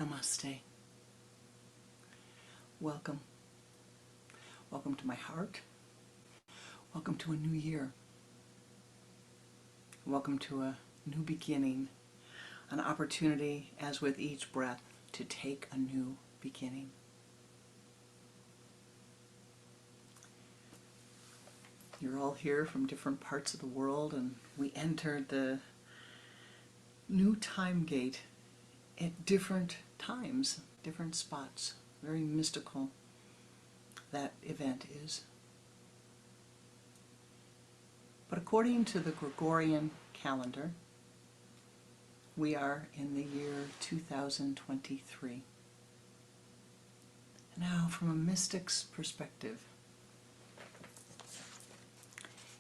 Namaste. Welcome. Welcome to my heart. Welcome to a new year. Welcome to a new beginning, an opportunity, as with each breath, to take a new beginning. You're all here from different parts of the world, and we entered the new time gate at different times, different spots. Very mystical that event is. But according to the Gregorian calendar, we are in the year 2023. Now, from a mystic's perspective,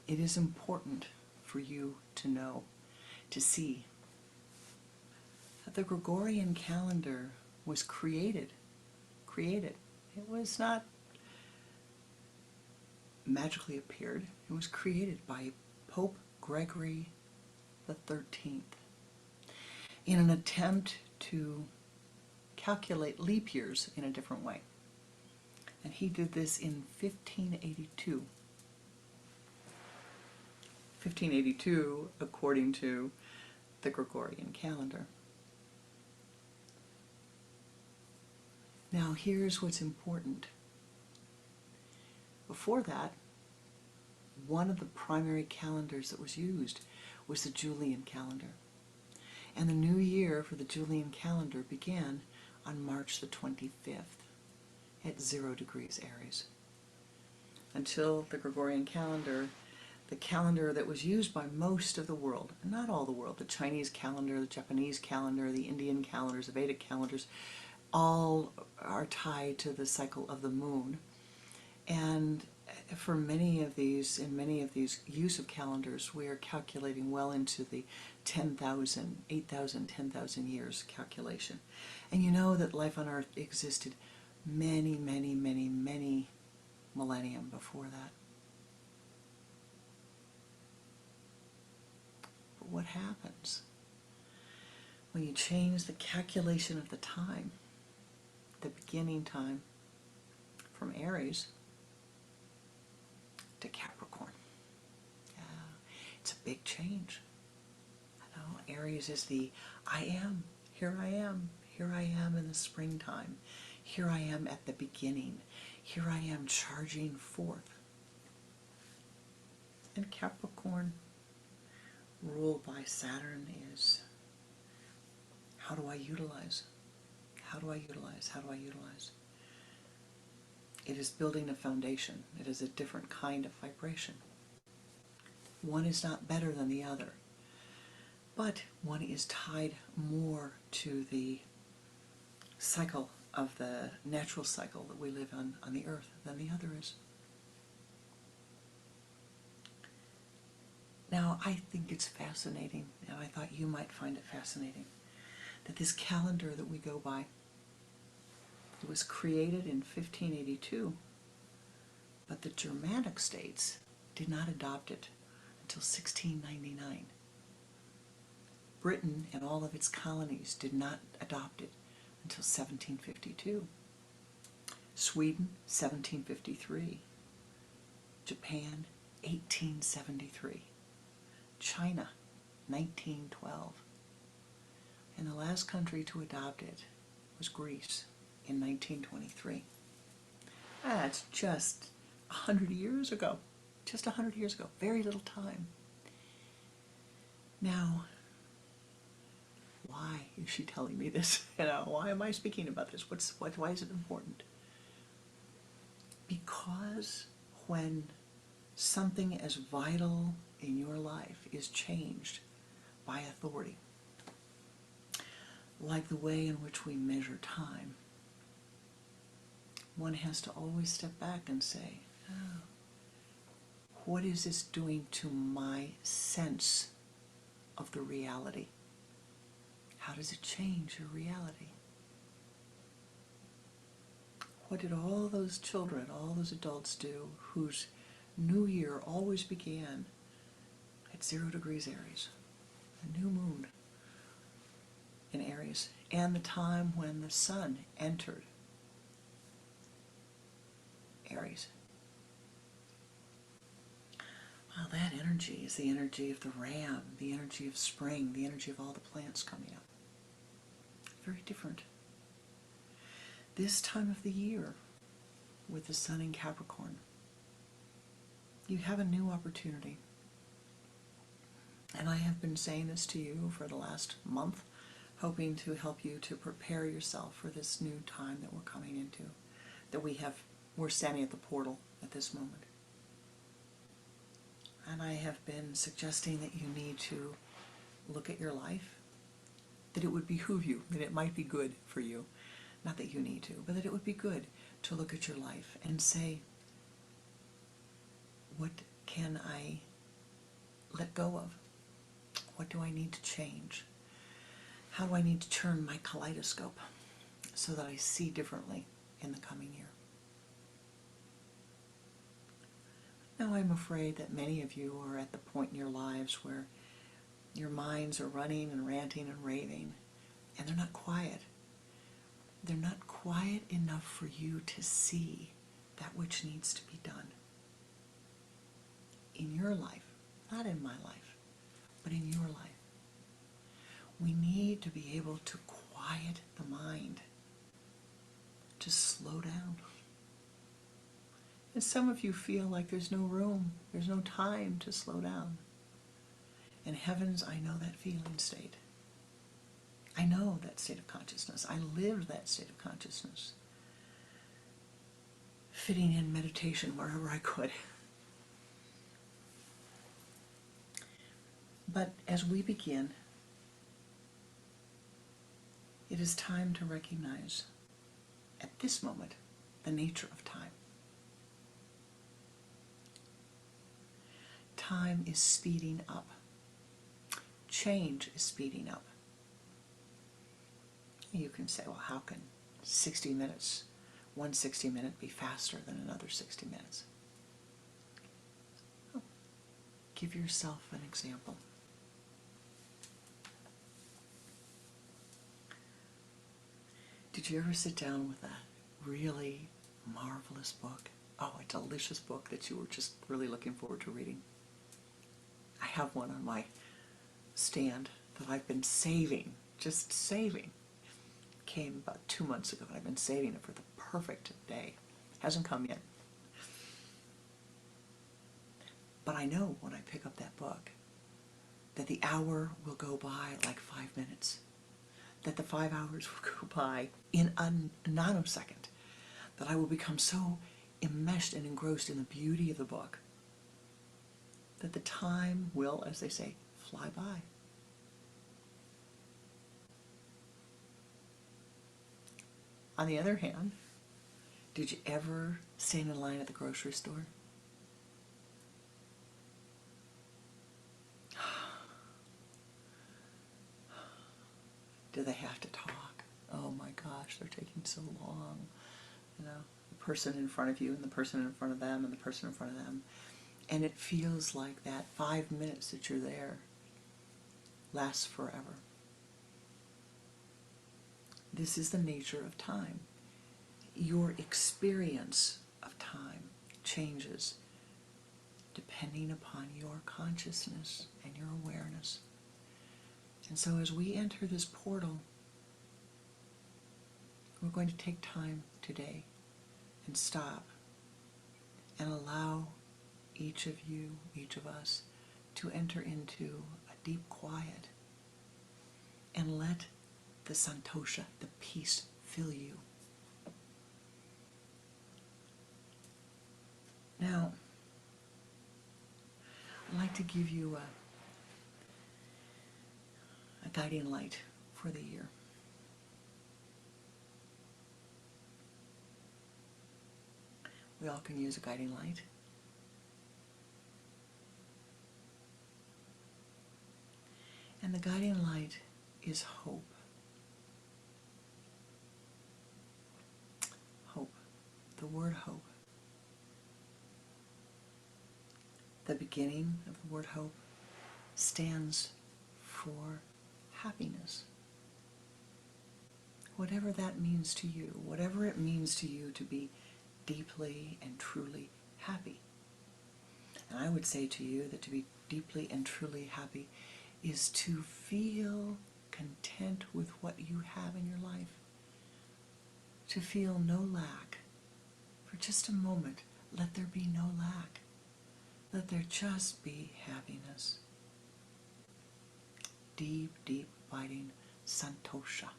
it is important for you to know, to see, that the Gregorian calendar was created. It was not magically appeared. It was created by Pope Gregory the 13th in an attempt to calculate leap years in a different way. And he did this in 1582. 1582 according to the Gregorian calendar. Now here's what's important. Before that, one of the primary calendars that was used was the Julian calendar. And the new year for the Julian calendar began on March the 25th at 0 degrees Aries. Until the Gregorian calendar, the calendar that was used by most of the world, not all the world, the Chinese calendar, the Japanese calendar, the Indian calendars, the Vedic calendars, all are tied to the cycle of the moon. And for many of these, in many of these use of calendars, we are calculating well into the 10,000, 8,000, 10,000 years calculation. And you know that life on Earth existed many millennium before that. But what happens when you change the calculation of the time, the beginning time, from Aries to Capricorn? It's a big change. I know Aries is the I am, here I am in the springtime. Here I am at the beginning. Here I am charging forth. And Capricorn, ruled by Saturn, is how do I utilize? How do I utilize? How do I utilize? It is building a foundation. It is a different kind of vibration. One is not better than the other, but one is tied more to the cycle of the natural cycle that we live on the earth than the other is. Now, I think it's fascinating, and I thought you might find it fascinating, that this calendar that we go by, it was created in 1582, but the Germanic states did not adopt it until 1699. Britain and all of its colonies did not adopt it until 1752. Sweden, 1753. Japan, 1873. China, 1912. And the last country to adopt it was Greece in 1923. That's just 100 years ago. Just 100 years ago. Very little time. Now, why is she telling me this? Why am I speaking about this? Why is it important? Because when something as vital in your life is changed by authority, like the way in which we measure time, one has to always step back and say, oh, what is this doing to my sense of the reality? How does it change your reality? What did all those children, all those adults do whose new year always began at 0 degrees Aries, a new moon in Aries, and the time when the sun entered Aries. Well, that energy is the energy of the ram, the energy of spring, the energy of all the plants coming up. Very different. This time of the year, with the sun in Capricorn, you have a new opportunity. And I have been saying this to you for the last month, hoping to help you to prepare yourself for this new time that we're coming into, that we're standing at the portal at this moment. And I have been suggesting that you need to look at your life, that it would behoove you, that it might be good for you, not that you need to, but that it would be good to look at your life and say, what can I let go of? What do I need to change? How do I need to turn my kaleidoscope so that I see differently in the coming year? Now, I'm afraid that many of you are at the point in your lives where your minds are running and ranting and raving, and they're not quiet. They're not quiet enough for you to see that which needs to be done in your life, not in my life, but in your life. We need to be able to quiet the mind, to slow down. And some of you feel like there's no room, there's no time to slow down. And heavens, I know that feeling state. I know that state of consciousness. I lived that state of consciousness, fitting in meditation wherever I could. But as we begin, it is time to recognize, at this moment, the nature of time. Time is speeding up. Change is speeding up. You can say, well, how can 60 minutes, one 60 minute be faster than another 60 minutes? Oh, give yourself an example. Did you ever sit down with a really marvelous book? Oh, a delicious book that you were just really looking forward to reading? I have one on my stand that I've been saving, just saving. Came about 2 months ago, and I've been saving it for the perfect day. Hasn't come yet. But I know when I pick up that book that the hour will go by like 5 minutes. That the 5 hours will go by in a nanosecond. That I will become so enmeshed and engrossed in the beauty of the book that the time will, as they say, fly by. On the other hand, did you ever stand in line at the grocery store? Do they have to talk? Oh my gosh, they're taking so long. You know, the person in front of you and the person in front of them and the person in front of them. And it feels like that 5 minutes that you're there lasts forever. This is the nature of time. Your experience of time changes depending upon your consciousness and your awareness. And so as we enter this portal, we're going to take time today and stop and allow each of you, each of us, to enter into a deep quiet and let the santosha, the peace, fill you. Now, I'd like to give you a guiding light for the year. We all can use a guiding light. And the guiding light is hope. Hope. The word hope. The beginning of the word hope stands for happiness. whatever that means to you, whatever it means to you to be deeply and truly happy. And I would say to you that to be deeply and truly happy is to feel content with what you have in your life, to feel no lack. For just a moment, let there be no lack. Let there just be happiness. Deep, deep, abiding santosha.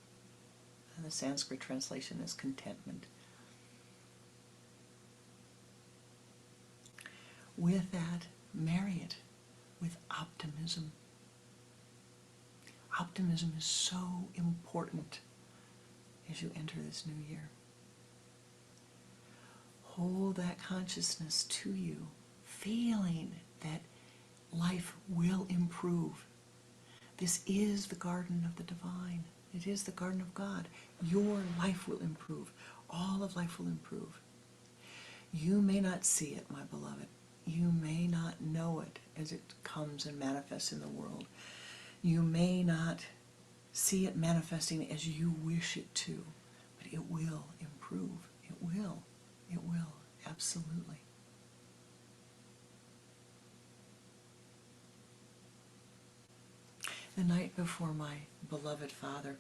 And the Sanskrit translation is contentment. With that, marry it with optimism. Optimism is so important as you enter this new year. Hold that consciousness to you, feeling that life will improve. This is the garden of the divine. It is the garden of God. Your life will improve. All of life will improve. You may not see it, my beloved. You may not know it as it comes and manifests in the world. You may not see it manifesting as you wish it to, but it will improve. It will. It will. Absolutely. The night before my beloved father,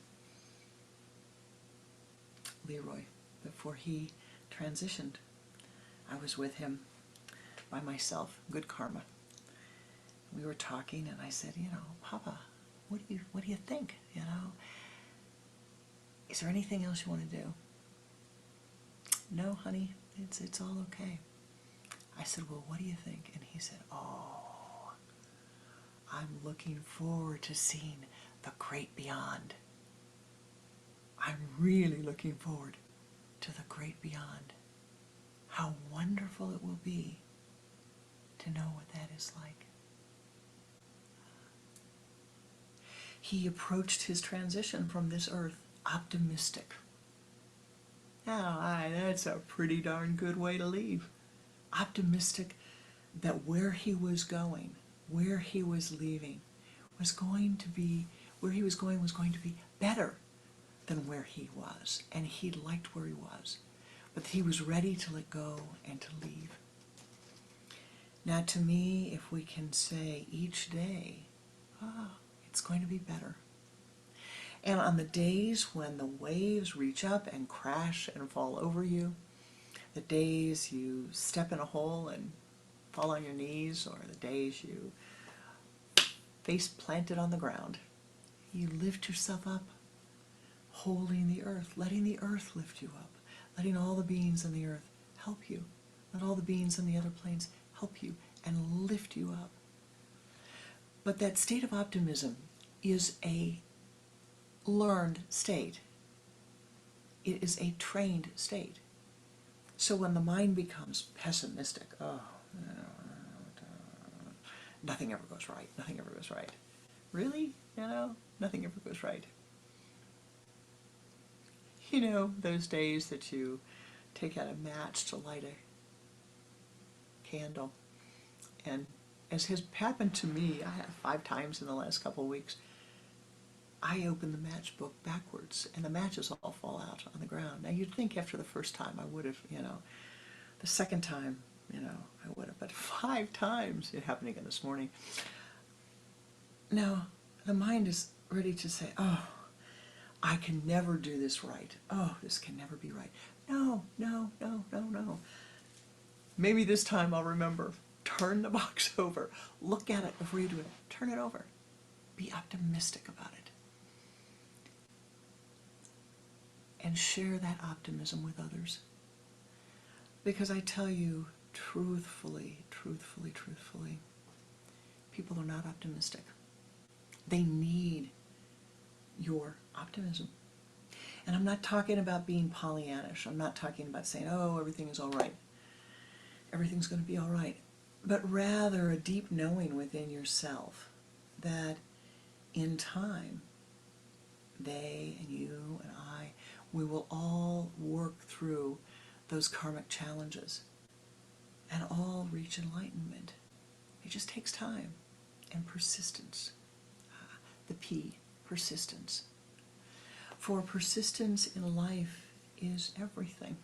Leroy, before he transitioned, I was with him by myself, good karma. We were talking and I said, Papa, what do you think? Is there anything else you want to do? No, honey, it's all okay. I said, well, what do you think? And he said, oh, I'm looking forward to seeing the great beyond. I'm really looking forward to the great beyond. How wonderful it will be to know what that is like. He approached his transition from this earth optimistic. Now, that's a pretty darn good way to leave. Optimistic that where he was going, where he was leaving, was going to be better than where he was. And he liked where he was. But he was ready to let go and to leave. Now, to me, if we can say each day, it's going to be better. And on the days when the waves reach up and crash and fall over you, the days you step in a hole and fall on your knees, or the days you face planted on the ground, you lift yourself up, holding the earth, letting the earth lift you up, letting all the beings on the earth help you, let all the beings on the other planes help you and lift you up. But that state of optimism is a learned state. It is a trained state. So when the mind becomes pessimistic, nothing ever goes right, nothing ever goes right. Really? Nothing ever goes right. Those days that you take out a match to light a candle, and as has happened to me, I have 5 times in the last couple of weeks, I open the matchbook backwards, and the matches all fall out on the ground. Now, you'd think after the first time I would have, the second time, I would have, but 5 times, it happened again this morning. Now, the mind is ready to say, oh, I can never do this right. Oh, this can never be right. No. Maybe this time I'll remember. Turn the box over. Look at it before you do it. Turn it over. Be optimistic about it. And share that optimism with others. Because I tell you, truthfully, people are not optimistic. They need your optimism. And I'm not talking about being Pollyannish. I'm not talking about saying, oh, everything is all right. Everything's going to be all right. But rather a deep knowing within yourself that in time, they and you and I, we will all work through those karmic challenges and all reach enlightenment. It just takes time and persistence. The P, persistence. For persistence in life is everything.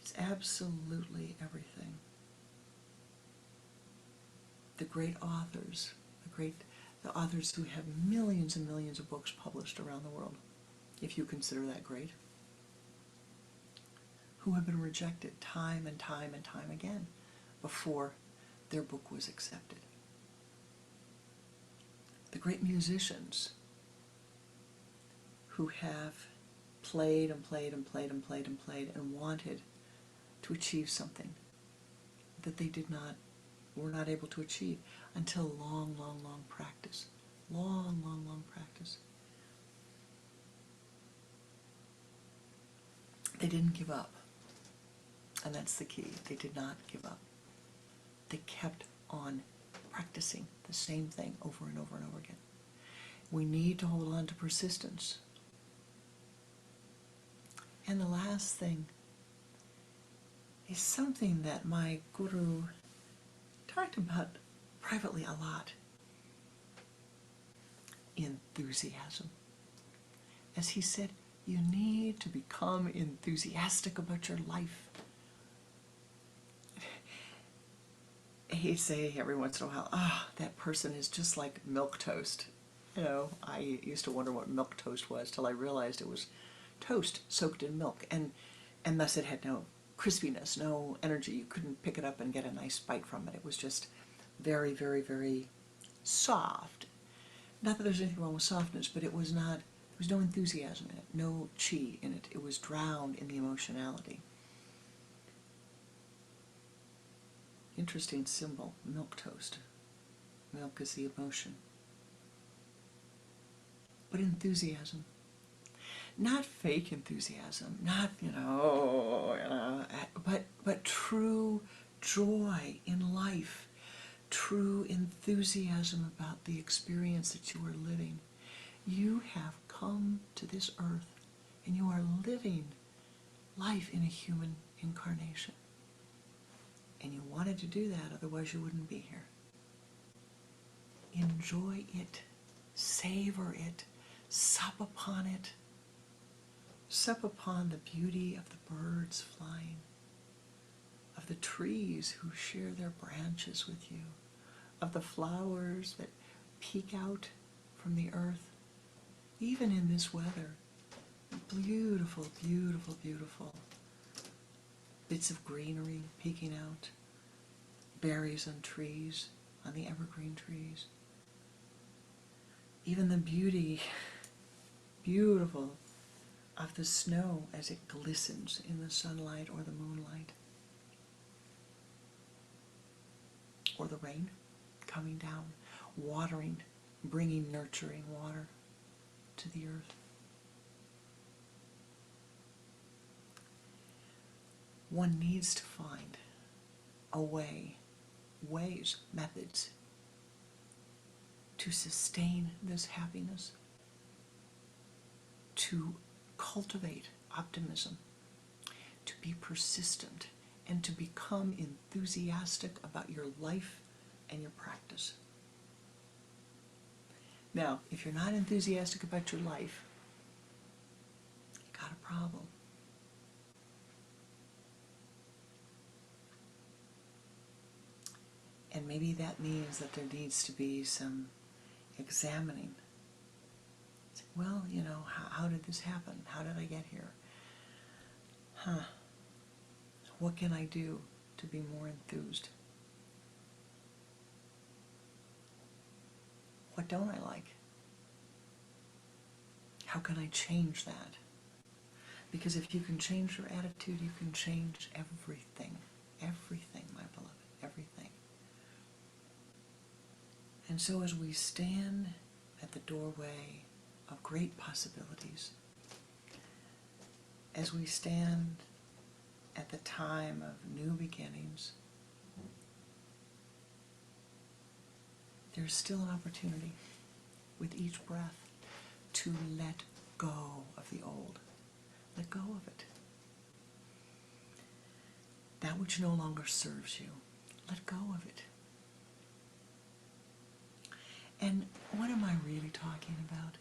It's absolutely everything. The great authors, the authors who have millions and millions of books published around the world, if you consider that great, who have been rejected time and time and time again before their book was accepted. The great musicians who have played and played and played and played and played and wanted to achieve something that they were not able to achieve until long, long, long practice. Long, long, long practice. They didn't give up. And that's the key. They did not give up. They kept on practicing the same thing over and over and over again. We need to hold on to persistence. And the last thing is something that my guru talked about privately a lot. Enthusiasm. As he said, you need to become enthusiastic about your life. He'd say every once in a while, that person is just like milk toast. You know, I used to wonder what milk toast was till I realized it was toast soaked in milk, and thus it had no crispiness, no energy. You couldn't pick it up and get a nice bite from it. It was just very, very, very soft. Not that there's anything wrong with softness, but there was no enthusiasm in it, no chi in it. It was drowned in the emotionality. Interesting symbol, milk toast. Milk is the emotion. But enthusiasm. Not fake enthusiasm, not, but true joy in life, true enthusiasm about the experience that you are living. You have come to this earth and you are living life in a human incarnation. And you wanted to do that, otherwise you wouldn't be here. Enjoy it, savor it, sup upon it. Sup upon the beauty of the birds flying, of the trees who share their branches with you, of the flowers that peek out from the earth, even in this weather. Beautiful, beautiful, beautiful bits of greenery peeking out, berries on trees, on the evergreen trees. Even the beautiful of the snow as it glistens in the sunlight or the moonlight. Or the rain coming down, watering, bringing nurturing water to the earth. One needs to find a ways, methods to sustain this happiness, to cultivate optimism, to be persistent, and to become enthusiastic about your life and your practice. Now, if you're not enthusiastic about your life, you got a problem. And maybe that means that there needs to be some examining. Well, how did this happen? How did I get here? What can I do to be more enthused? What don't I like? How can I change that? Because if you can change your attitude, you can change everything. Everything, my beloved, everything. And so as we stand at the doorway of great possibilities, as we stand at the time of new beginnings, there's still an opportunity with each breath to let go of the old. Let go of it. That which no longer serves you, let go of it. And what am I really talking about?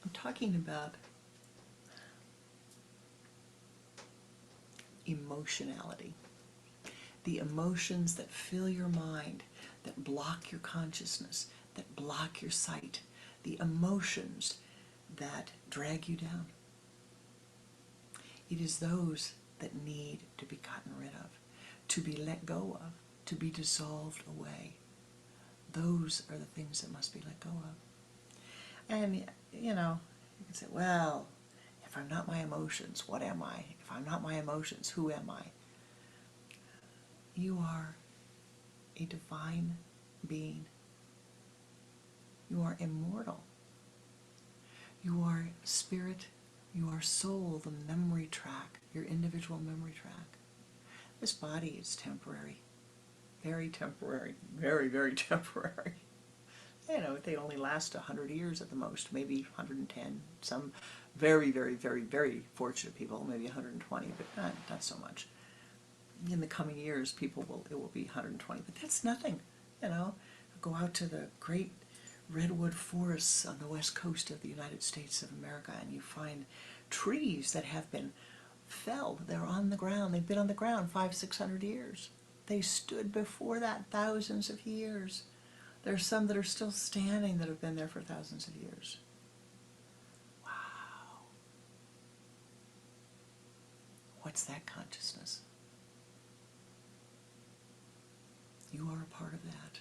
I'm talking about emotionality. The emotions that fill your mind, that block your consciousness, that block your sight. The emotions that drag you down. It is those that need to be gotten rid of, to be let go of, to be dissolved away. Those are the things that must be let go of. And, you know, you can say, well, if I'm not my emotions, what am I? If I'm not my emotions, who am I? You are a divine being. You are immortal. You are spirit. You are soul, the memory track, your individual memory track. This body is temporary. Very temporary. Very, very temporary. You know, they only last 100 years at the most, maybe 110. Some very, very, very, very fortunate people, maybe 120, but not so much. In the coming years, it will be 120, but that's nothing. You know, go out to the great redwood forests on the west coast of the United States of America, and you find trees that have been felled. They're on the ground. They've been on the ground 500-600 years. They stood before that thousands of years. There's some that are still standing that have been there for thousands of years. Wow. What's that consciousness? You are a part of that.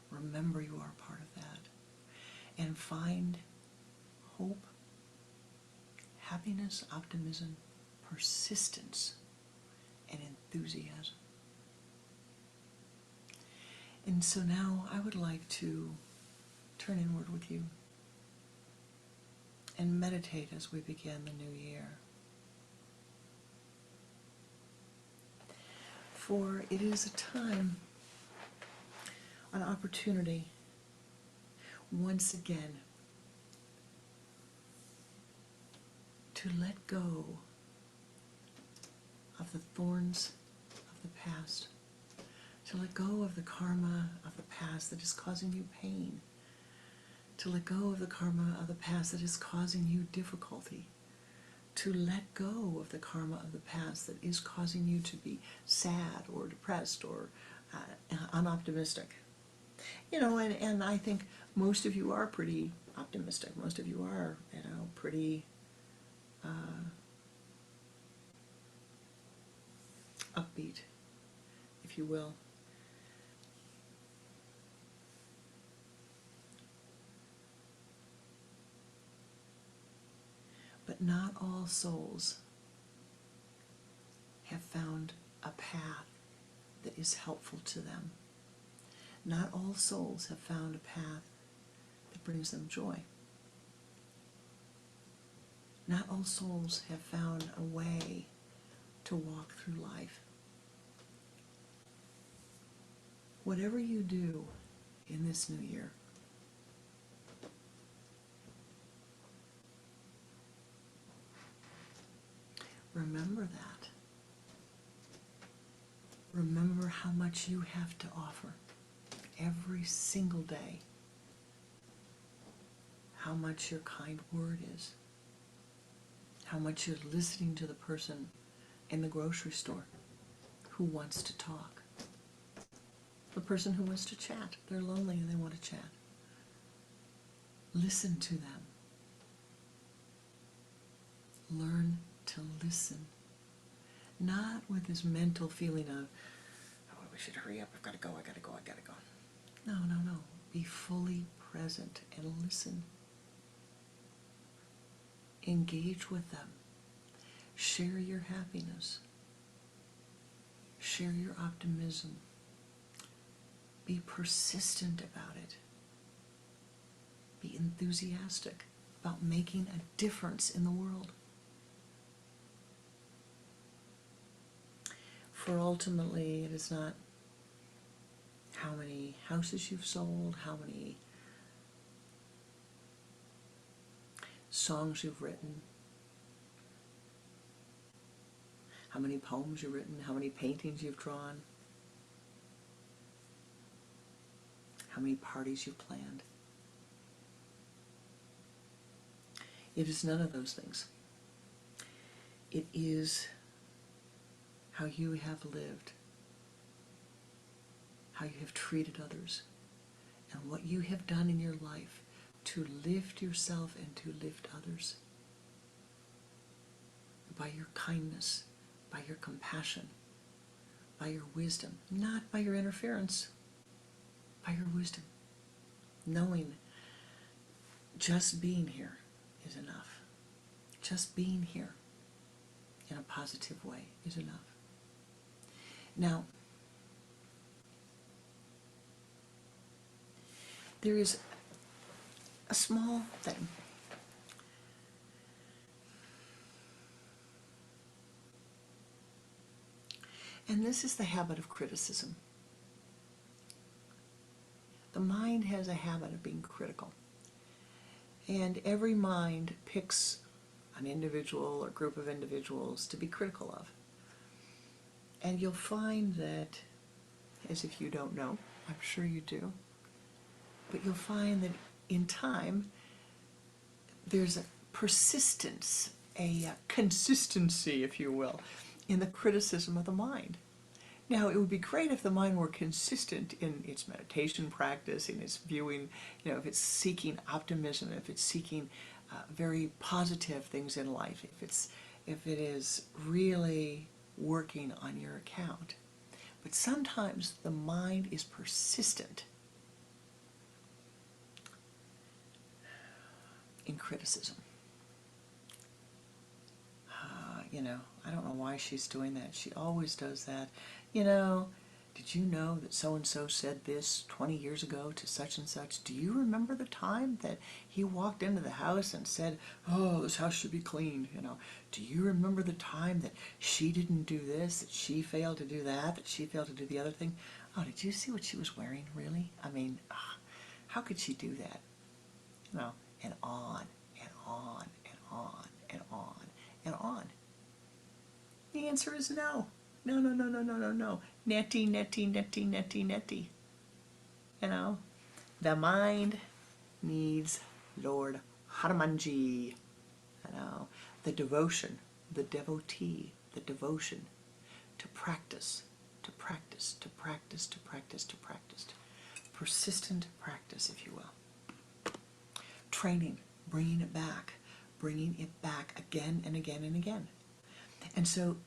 Remember you are a part of that. And find hope, happiness, optimism, persistence, and enthusiasm. And so now I would like to turn inward with you and meditate as we begin the new year. For it is a time, an opportunity, once again, to let go of the thorns of the past, to let go of the karma of the past that is causing you pain, to let go of the karma of the past that is causing you difficulty, to let go of the karma of the past that is causing you to be sad or depressed or unoptimistic. You know, and I think most of you are pretty optimistic. Most of you are, pretty upbeat, if you will. But not all souls have found a path that is helpful to them. Not all souls have found a path that brings them joy. Not all souls have found a way to walk through life. Whatever you do in this new year, remember that. Remember how much you have to offer every single day. How much your kind word is. How much you're listening to the person in the grocery store who wants to talk. The person who wants to chat. They're lonely and they want to chat. Listen to them. Learn to listen. Not with this mental feeling of, oh, we should hurry up, I've got to go, I got to go. No. Be fully present and listen. Engage with them. Share your happiness. Share your optimism. Be persistent about it. Be enthusiastic about making a difference in the world. For ultimately, it is not how many houses you've sold, how many songs you've written, how many poems you've written, how many paintings you've drawn, how many parties you've planned. It is none of those things. It is how you have lived, how you have treated others, and what you have done in your life to lift yourself and to lift others by your kindness, by your compassion, by your wisdom, not by your interference, by your wisdom. Knowing just being here is enough. Just being here in a positive way is enough. Now, there is a small thing. And this is the habit of criticism. The mind has a habit of being critical. And every mind picks an individual or group of individuals to be critical of. And you'll find that, as if you don't know, I'm sure you do, but you'll find that in time, there's a persistence, a consistency, if you will, in the criticism of the mind. Now, it would be great if the mind were consistent in its meditation practice, in its viewing, if it's seeking optimism, if it's seeking very positive things in life, if it is really working on your account. But sometimes the mind is persistent in criticism. I don't know why she's doing that. She always does that. Did you know that so-and-so said this 20 years ago to such and such? Do you remember the time that he walked into the house and said, oh, this house should be cleaned? Do you remember the time that she didn't do this, that she failed to do that she failed to do the other thing? Oh, did you see what she was wearing, really? I mean, how could she do that? And on and on and on and on and on. The answer is no. No, no, no, no, no, no, no. Neti, neti, neti, neti, neti. The mind needs Lord Hanumanji. The devotion, the devotee, the devotion to practice, to practice, to practice, to practice, to practice. Persistent practice, if you will. Training, bringing it back again and again and again. And so,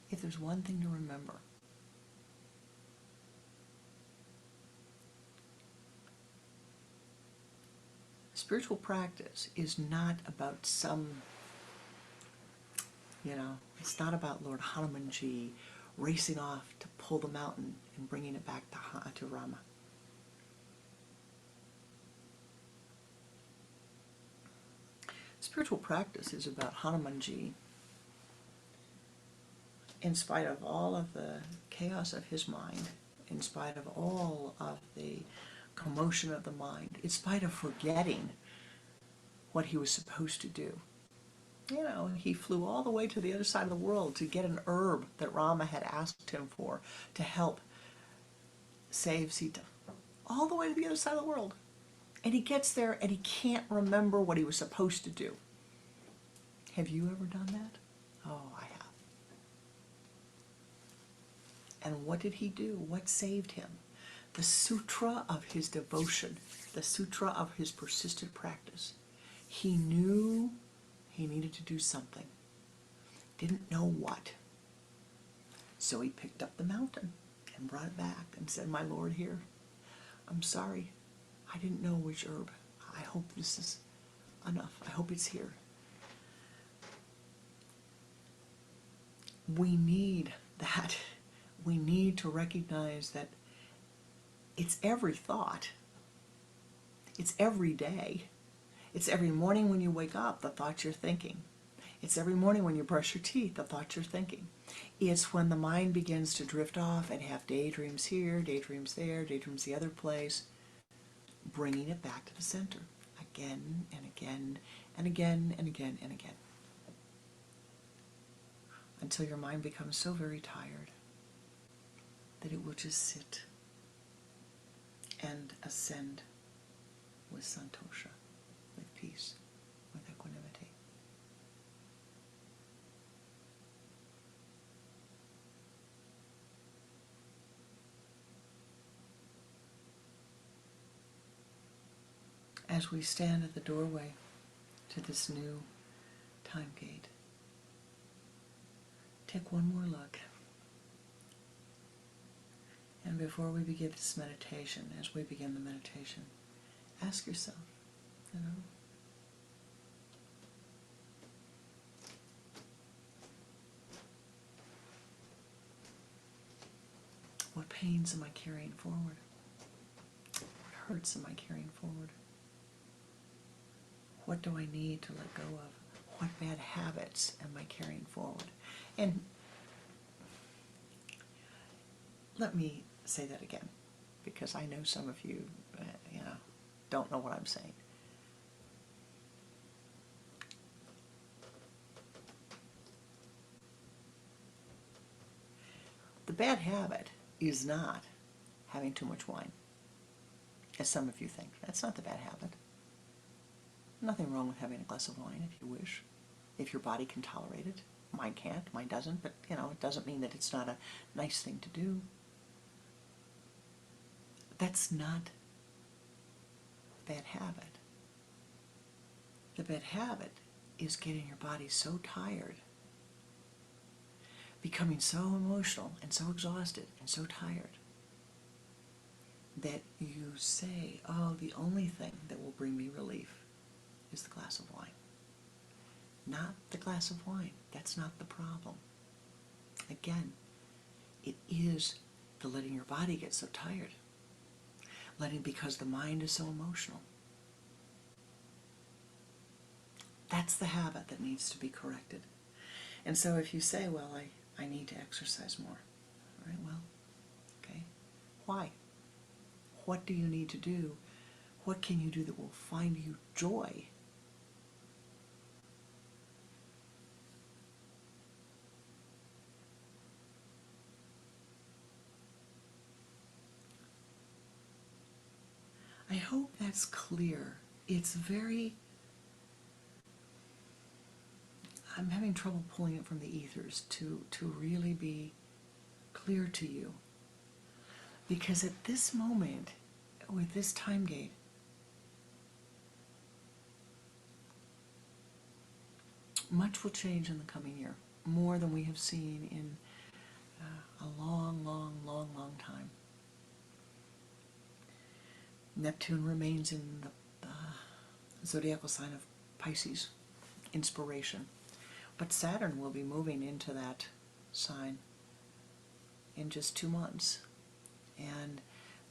if there's one thing to remember, spiritual practice is not about it's not about Lord Hanumanji racing off to pull the mountain and bringing it back to Rama. Spiritual practice is about Hanumanji, in spite of all of the chaos of his mind, in spite of all of the commotion of the mind, in spite of forgetting what he was supposed to do. He flew all the way to the other side of the world to get an herb that Rama had asked him for to help save Sita. All the way to the other side of the world. And he gets there and he can't remember what he was supposed to do. Have you ever done that? Oh, I have. And what did he do? What saved him? The sutra of his devotion, the sutra of his persistent practice. He knew he needed to do something. Didn't know what. So he picked up the mountain and brought it back and said, my Lord, here, I'm sorry. I didn't know which herb. I hope this is enough. I hope it's here. We need that. We need to recognize that it's every thought. It's every day. It's every morning when you wake up, the thoughts you're thinking. It's every morning when you brush your teeth, the thoughts you're thinking. It's when the mind begins to drift off and have daydreams here, daydreams there, daydreams the other place, bringing it back to the center again and again and again and again and again, until your mind becomes so very tired that it will just sit and ascend with santosha, with peace, with equanimity. As we stand at the doorway to this new time gate, take one more look. And before we begin this meditation, as we begin the meditation, ask yourself, what pains am I carrying forward? What hurts am I carrying forward? What do I need to let go of? What bad habits am I carrying forward? And let me say that again, because I know some of you, don't know what I'm saying. The bad habit is not having too much wine, as some of you think. That's not the bad habit. Nothing wrong with having a glass of wine if you wish, if your body can tolerate it. Mine can't, mine doesn't, but it doesn't mean that it's not a nice thing to do. That's not a bad habit. The bad habit is getting your body so tired, becoming so emotional and so exhausted and so tired, that you say, oh, the only thing that will bring me relief is the glass of wine. Not the glass of wine. That's not the problem. Again, it is the letting your body get so tired. Because the mind is so emotional. That's the habit that needs to be corrected. And so if you say, well, I need to exercise more. All right, well, okay. Why? What do you need to do? What can you do that will find you joy? I hope that's clear. I'm having trouble pulling it from the ethers to really be clear to you. Because at this moment, with this time gate, much will change in the coming year, more than we have seen in a long, long, long, long time. Neptune remains in the zodiacal sign of Pisces, inspiration. But Saturn will be moving into that sign in just 2 months. And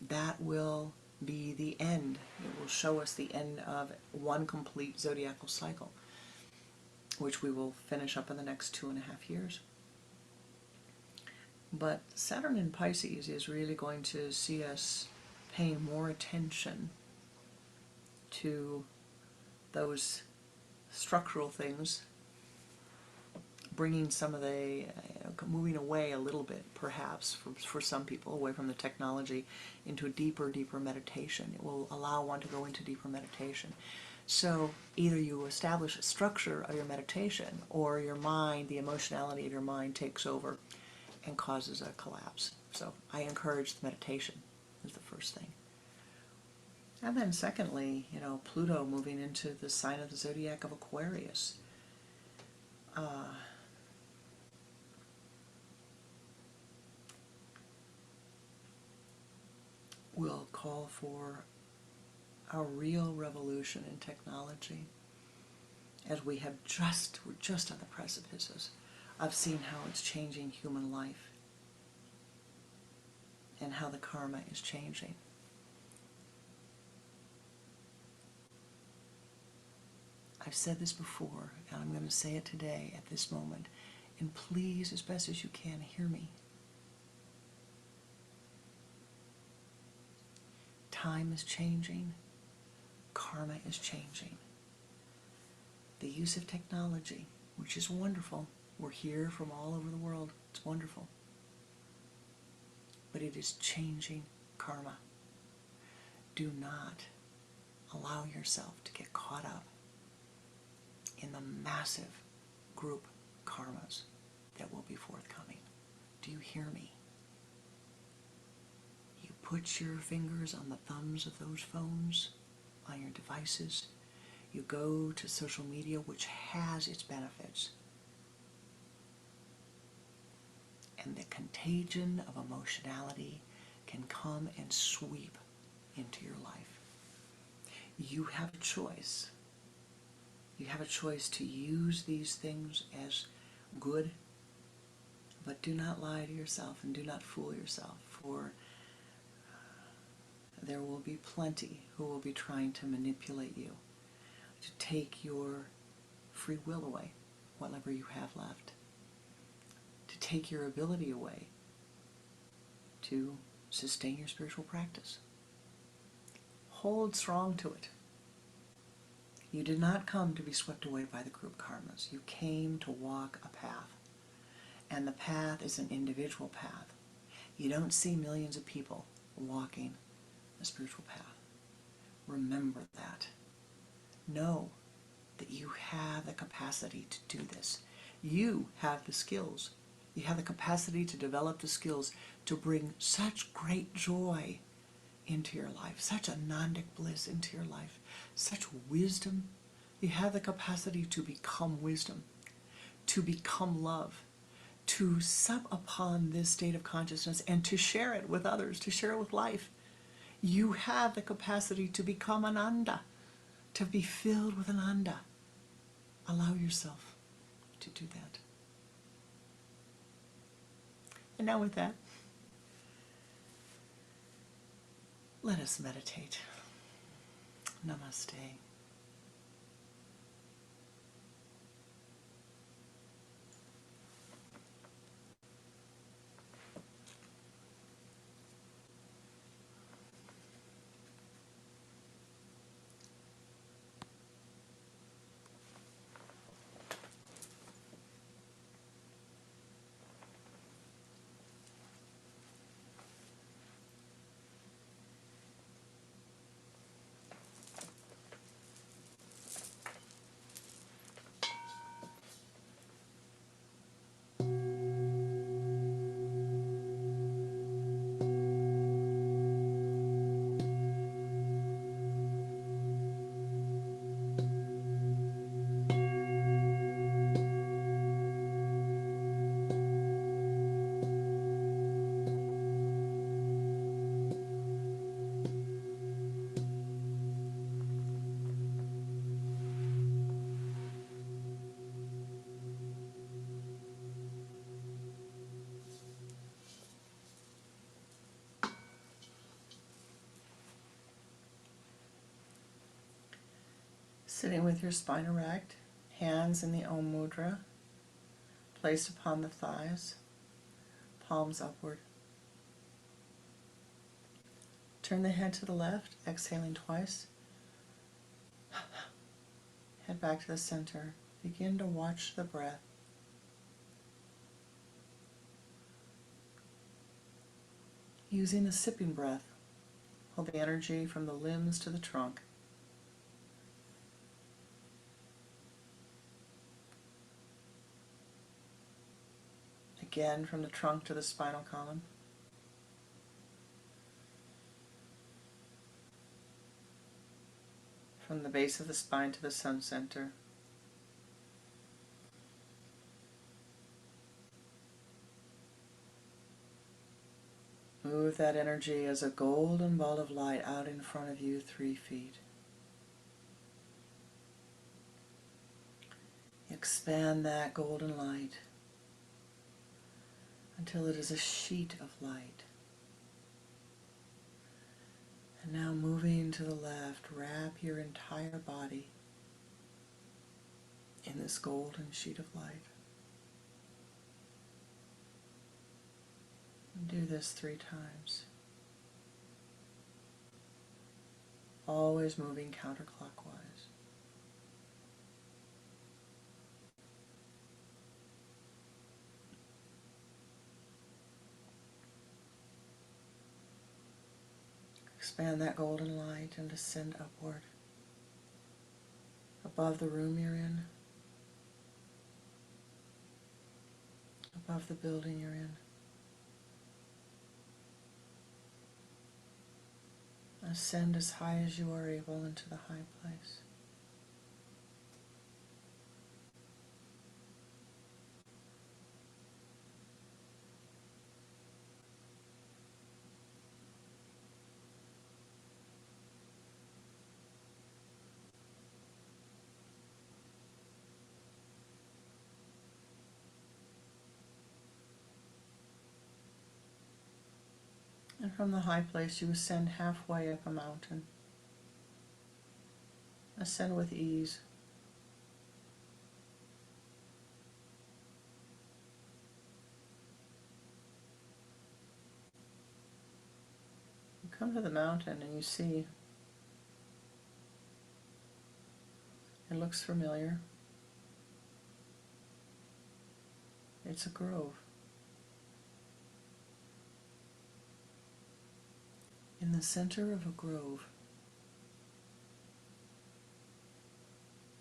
that will be the end. It will show us the end of one complete zodiacal cycle, which we will finish up in the next 2.5 years. But Saturn in Pisces is really going to see us paying more attention to those structural things, bringing some of the, moving away a little bit, perhaps, for some people, away from the technology into a deeper meditation. It will allow one to go into deeper meditation. So either you establish a structure of your meditation, or your mind, the emotionality of your mind takes over and causes a collapse. So I encourage the meditation is the first thing. And then secondly, Pluto moving into the sign of the zodiac of Aquarius. Will call for a real revolution in technology, as we're just on the precipices of seeing how it's changing human life and how the karma is changing. I've said this before, and I'm going to say it today at this moment, and please, as best as you can, hear me. Time is changing. karma is changing. The use of technology, which is wonderful. We're here from all over the world. It's wonderful. But it is changing karma. Do not allow yourself to get caught up in the massive group karmas that will be forthcoming. Do you hear me? You put your fingers on the thumbs of those phones, on your devices. You go to social media, which has its benefits. And the contagion of emotionality can come and sweep into your life. You have a choice. You have a choice to use these things as good, but do not lie to yourself and do not fool yourself, for there will be plenty who will be trying to manipulate you, to take your free will away, whatever you have left, to take your ability away to sustain your spiritual practice. Hold strong to it. You did not come to be swept away by the group karmas. You came to walk a path. And the path is an individual path. You don't see millions of people walking a spiritual path. Remember that. Know that you have the capacity to do this. You have the skills. You have the capacity to develop the skills to bring such great joy into your life, such anandic bliss into your life, such wisdom. You have the capacity to become wisdom, to become love, to sup upon this state of consciousness and to share it with others, to share it with life. You have the capacity to become Ananda, to be filled with Ananda. Allow yourself to do that. And now with that, let us meditate. Namaste. Sitting with your spine erect, hands in the Om Mudra, placed upon the thighs, palms upward. Turn the head to the left, exhaling twice. Head back to the center. Begin to watch the breath. Using the sipping breath, hold the energy from the limbs to the trunk. Again, from the trunk to the spinal column. From the base of the spine to the sun center. Move that energy as a golden ball of light out in front of you 3 feet. Expand that golden light until it is a sheet of light. And now moving to the left, wrap your entire body in this golden sheet of light. And do this 3 times. always moving counterclockwise. Expand that golden light and ascend upward, above the room you're in, above the building you're in. Ascend as high as you are able into the high place. And from the high place you ascend halfway up a mountain. Ascend with ease. You come to the mountain and you see it looks familiar. It's a grove. In the center of a grove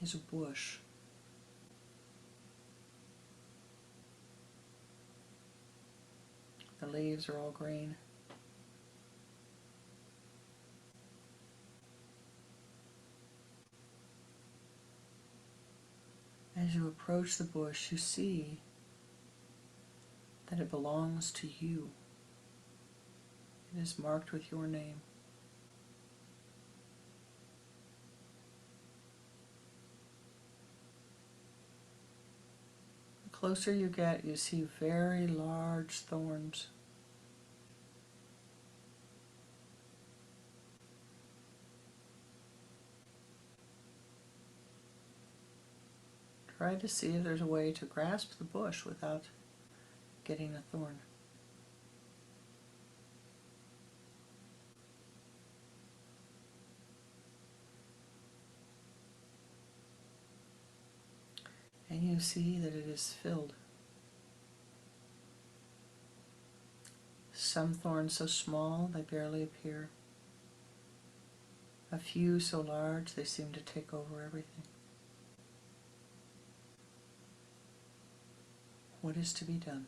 is a bush. The leaves are all green. As you approach the bush, you see that it belongs to you. It is marked with your name. The closer you get, you see very large thorns. Try to see if there's a way to grasp the bush without getting a thorn. And you see that it is filled. Some thorns so small they barely appear. A few so large they seem to take over everything. What is to be done?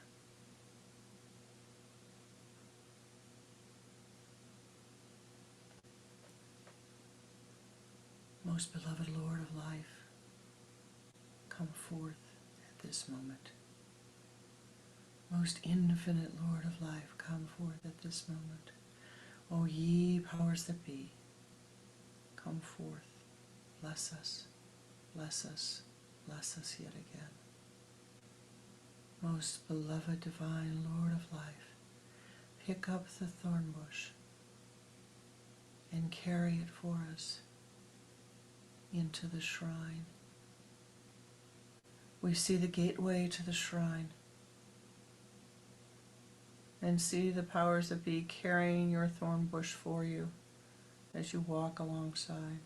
Most beloved Lord of life, come forth at this moment. Most infinite Lord of life, come forth at this moment. O ye powers that be, come forth. Bless us, bless us, bless us yet again. Most beloved divine Lord of life, pick up the thorn bush and carry it for us into the shrine. We see the gateway to the shrine and see the powers that be carrying your thorn bush for you as you walk alongside.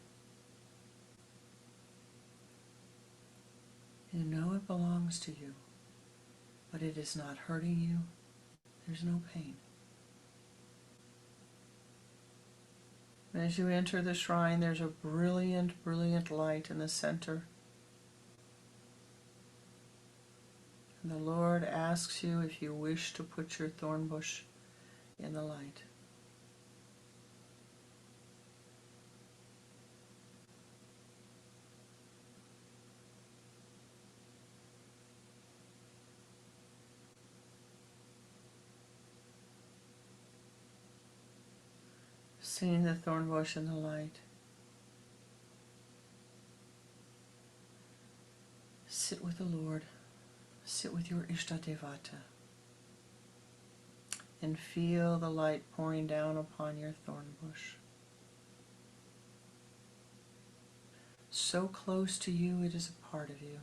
You know it belongs to you, but it is not hurting you. There's no pain. As you enter the shrine, there's a brilliant, brilliant light in the center. And the Lord asks you if you wish to put your thorn bush in the light. Seeing the thorn bush in the light, sit with the Lord, sit with your Ishtadevata, and feel the light pouring down upon your thorn bush. So close to you, it is a part of you.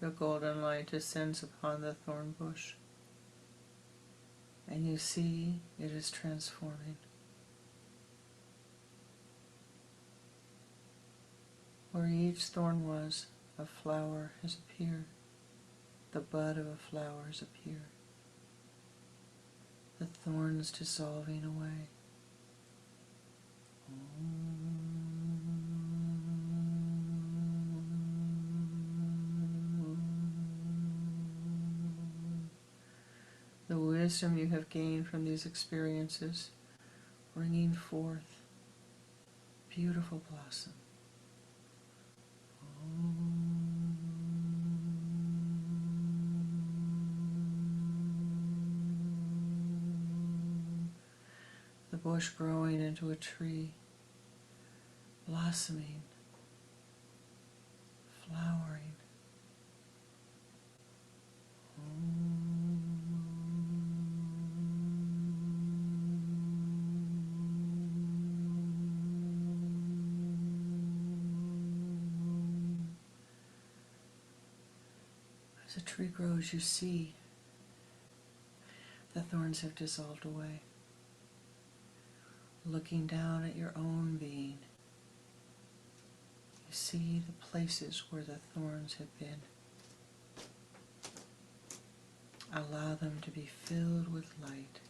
the golden light descends upon the thorn bush, and you see it is transforming. Where each thorn was, a flower has appeared. The bud of a flower has appeared. The thorns dissolving away. The wisdom you have gained from these experiences, bringing forth beautiful blossom. The bush growing into a tree, blossoming, flowering. As a tree grows, you see the thorns have dissolved away. Looking down at your own being, you see the places where the thorns have been. Allow them to be filled with light.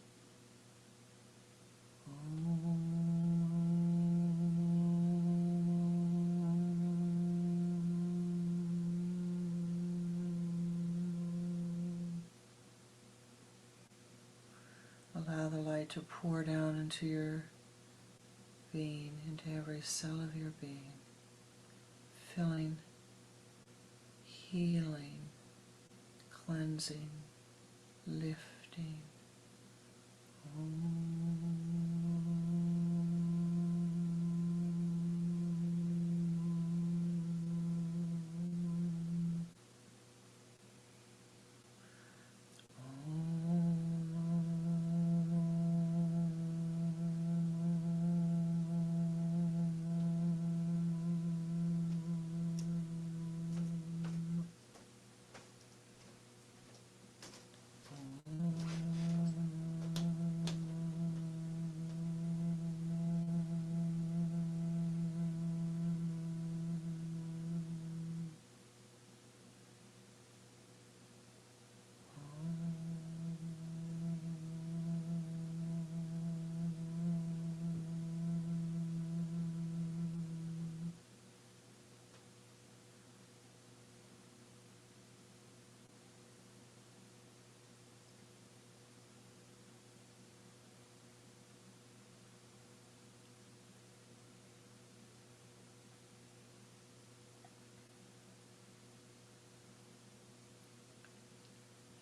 Allow the light to pour down into your being, into every cell of your being, filling, healing, cleansing, lifting.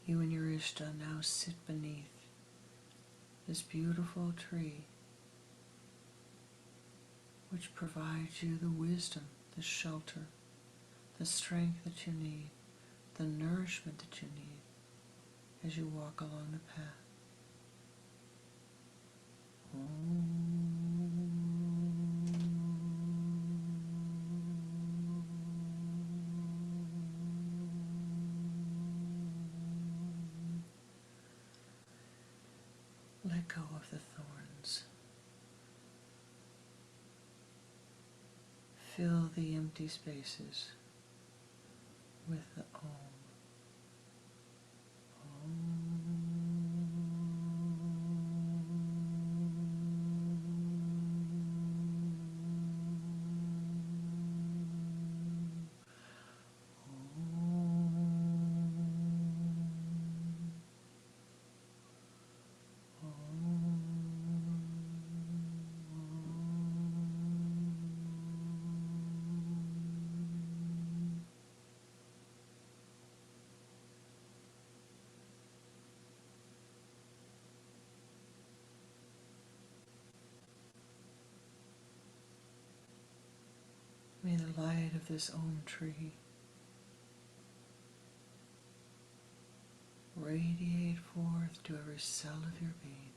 You and your Ishta now sit beneath this beautiful tree, which provides you the wisdom, the shelter, the strength that you need, the nourishment that you need as you walk along the path. Let go of the thorns. Fill the empty spaces with the Om. May the light of this Om tree radiate forth to every cell of your being.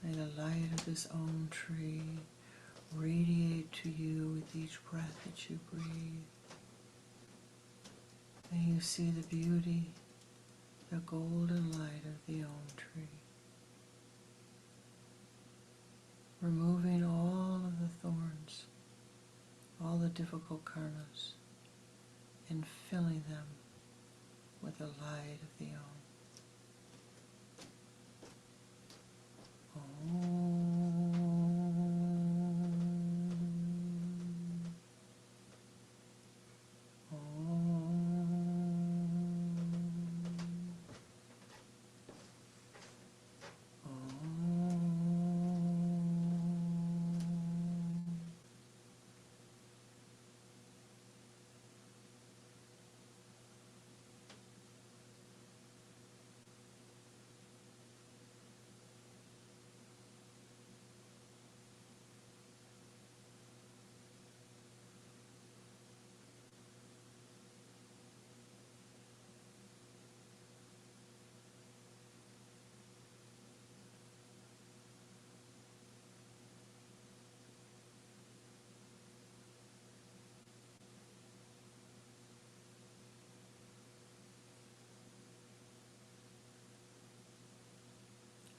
May the light of this Om tree radiate to you with each breath that you breathe. May you see the beauty, the golden light of the Om tree, removing all of the thorns, all the difficult karmas, and filling them with the light of the Om.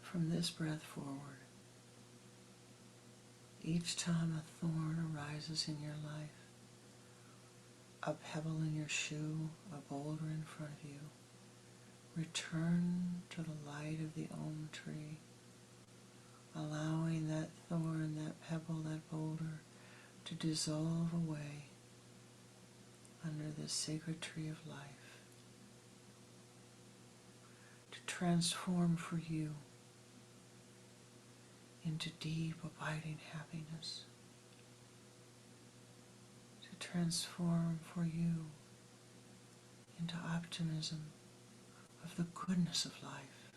From this breath forward, each time a thorn arises in your life, a pebble in your shoe, a boulder in front of you, return to the light of the Om tree, allowing that thorn, that pebble, that boulder to dissolve away under this sacred tree of life, to transform for you into deep, abiding happiness, to transform for you into optimism of the goodness of life,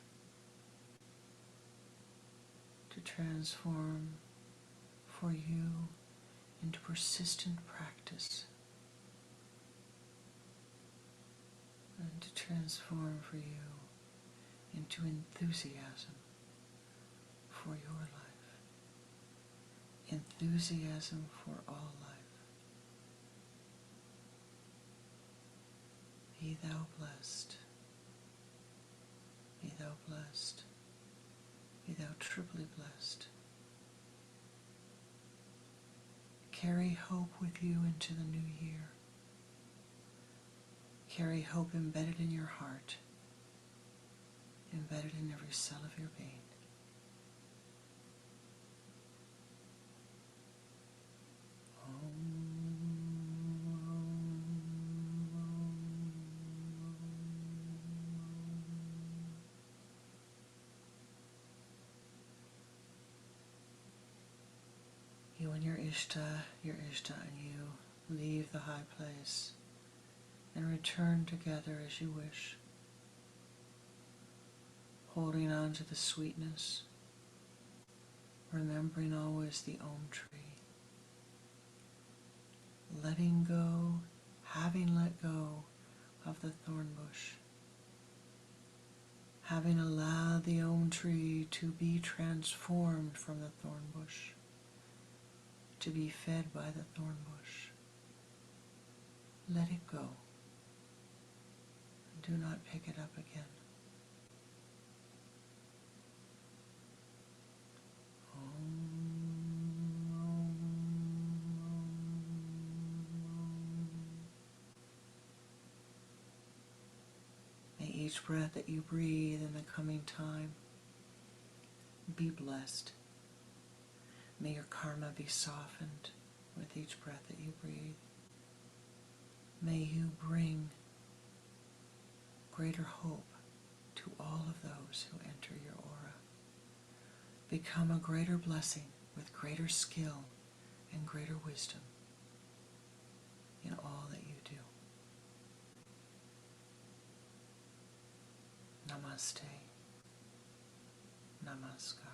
to transform for you into persistent practice, and to transform for you into enthusiasm for your life. Enthusiasm for all life. Be thou blessed. Be thou blessed. Be thou triply blessed. Carry hope with you into the new year. Carry hope embedded in your heart, embedded in every cell of your being. You and your Ishta and you leave the high place and return together as you wish, holding on to the sweetness, remembering always the Om tree, letting go, having let go of the thorn bush, having allowed the Om tree to be transformed from the thorn bush, to be fed by the thorn bush. Let it go. Do not pick it up again. May each breath that you breathe in the coming time be blessed. May your karma be softened with each breath that you breathe. May you bring greater hope to all of those who enter your aura. Become a greater blessing with greater skill and greater wisdom in all that you do. Namaste. Namaskar.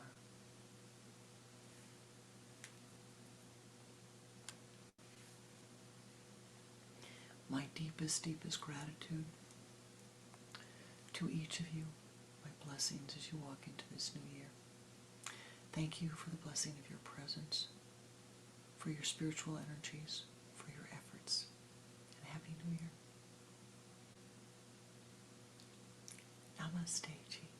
My deepest, deepest gratitude to each of you. My blessings as you walk into this new year. Thank you for the blessing of your presence, for your spiritual energies, for your efforts, and Happy New Year. Namaste, Chi.